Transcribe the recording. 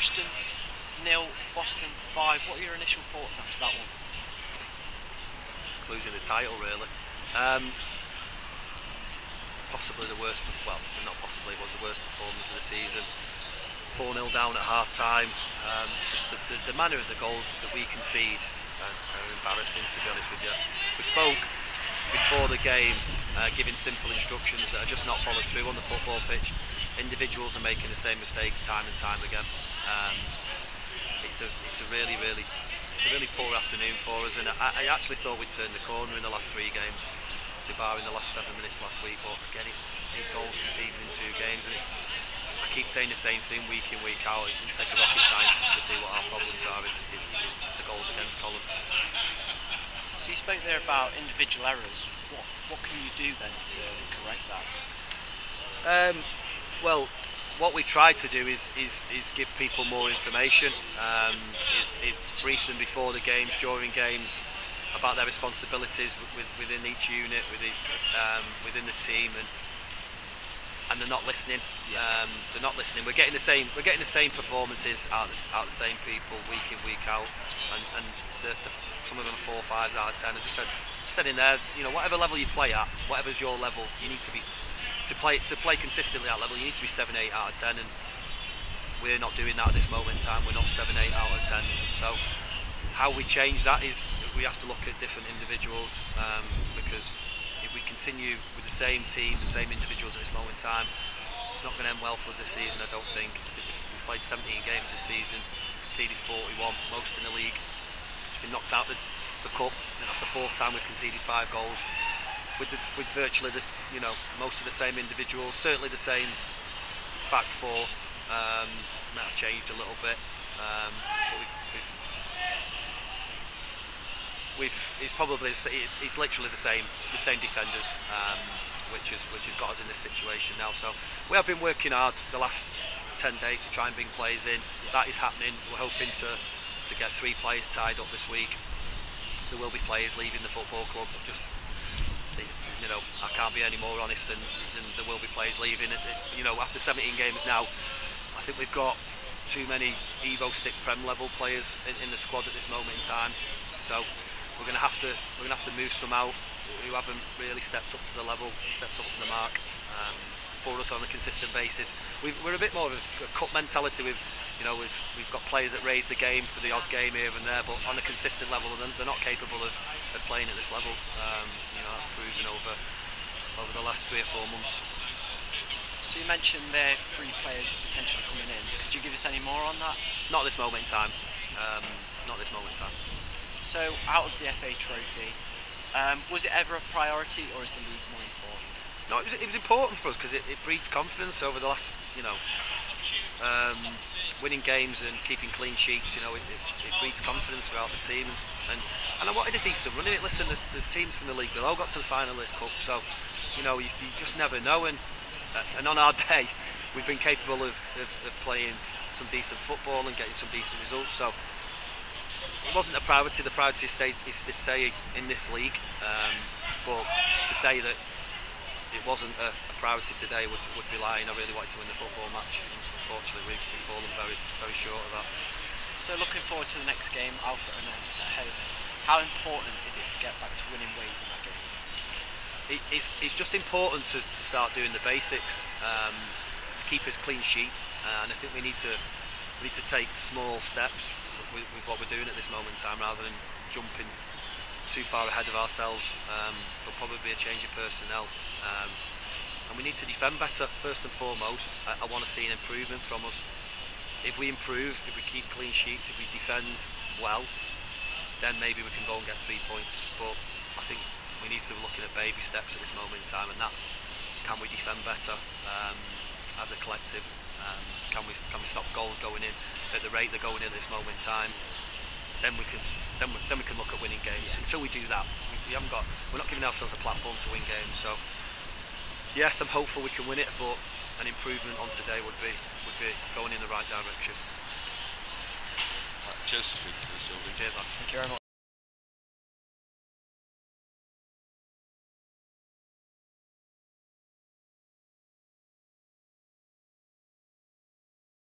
Ashton 0, Boston 5. What are your initial thoughts after that one? Losing the title, really. Possibly the worst, well, not possibly, it was the worst performance of the season. 4-0 down at half time. Just the manner of the goals that we concede are embarrassing, to be honest with you. We spoke before the game, giving simple instructions that are just not followed through on the football pitch. Individuals are making the same mistakes time and time again. It's a really poor afternoon for us, and I actually thought we'd turned the corner in the last 3 games. Bar in the last 7 minutes last week, but again it's 8 goals conceded in 2 games, and I keep saying the same thing week in, week out. It doesn't take a rocket scientist to see what our problems are. It's the goals against column. So you spoke there about individual errors. What can you do then to correct that? Well, what we try to do is give people more information, is brief them before the games, during games, about their responsibilities within each unit, within the team, and they're not listening. They're not listening. We're getting the same performances out of the same people week in, week out, and some of them are 4 or 5s out of 10. I just said in there, you know, whatever level you play at, whatever's your level, you need to be to play consistently at that level. You need to be 7, 8 out of 10, and we're not doing that at this moment in time. We're not 7, 8 out of 10. So how we change that is we have to look at different individuals, because if we continue with the same team, the same individuals at this moment in time, it's not going to end well for us this season, I don't think. We've played 17 games this season, conceded 41, most in the league. We've been knocked out the cup, and that's the 4th time we've conceded 5 goals with virtually most of the same individuals, certainly the same back 4. Might have changed a little bit, but it's literally the same defenders, which has got us in this situation now. So we have been working hard the last 10 days to try and bring players in. That is happening. We're hoping to get 3 players tied up this week. There will be players leaving the football club. I can't be any more honest than there will be players leaving. After 17 games now, I think we've got too many Evo Stick Prem level players in the squad at this moment in time. So we're going to have to move some out who haven't really stepped up to the level, stepped up to the mark for us on a consistent basis. We're a bit more of a cup mentality. We've got players that raise the game for the odd game here and there, but on a consistent level, they're not capable of playing at this level. That's proven over the last 3 or 4 months. So you mentioned there 3 players potentially coming in. Could you give us any more on that? Not at this moment in time. Not at this moment in time. So out of the FA Trophy, was it ever a priority, or is the league more important? No, it was important for us because it breeds confidence over the last, winning games and keeping clean sheets. It breeds confidence throughout the team, and I wanted a decent run in it. Listen, there's teams from the league below got to the final of this cup, so you just never know. And on our day, we've been capable of playing some decent football and getting some decent results. So it wasn't a priority. The priority is to stay in this league, but to say that it wasn't a priority today would be lying. I really wanted to win the football match. Unfortunately, we've fallen very, very short of that. So looking forward to the next game, Alpha and at home. How important is it to get back to winning ways in that game? It's just important to start doing the basics, to keep us clean sheet, and I think we need to take small steps with what we're doing at this moment in time, rather than jumping too far ahead of ourselves. There'll probably be a change of personnel, and we need to defend better first and foremost. I want to see an improvement from us. If we improve, if we keep clean sheets, if we defend well, then maybe we can go and get 3 points. But I think we need to be looking at baby steps at this moment in time, and that's, can we defend better as a collective? Can we stop goals going in at the rate they're going in at this moment in time? Then we can look at winning games. Until we do that, we're not giving ourselves a platform to win games. So yes, I'm hopeful we can win it, but an improvement on today would be going in the right direction. Cheers for speaking to us, Jody. Cheers, lads. Thank you very much.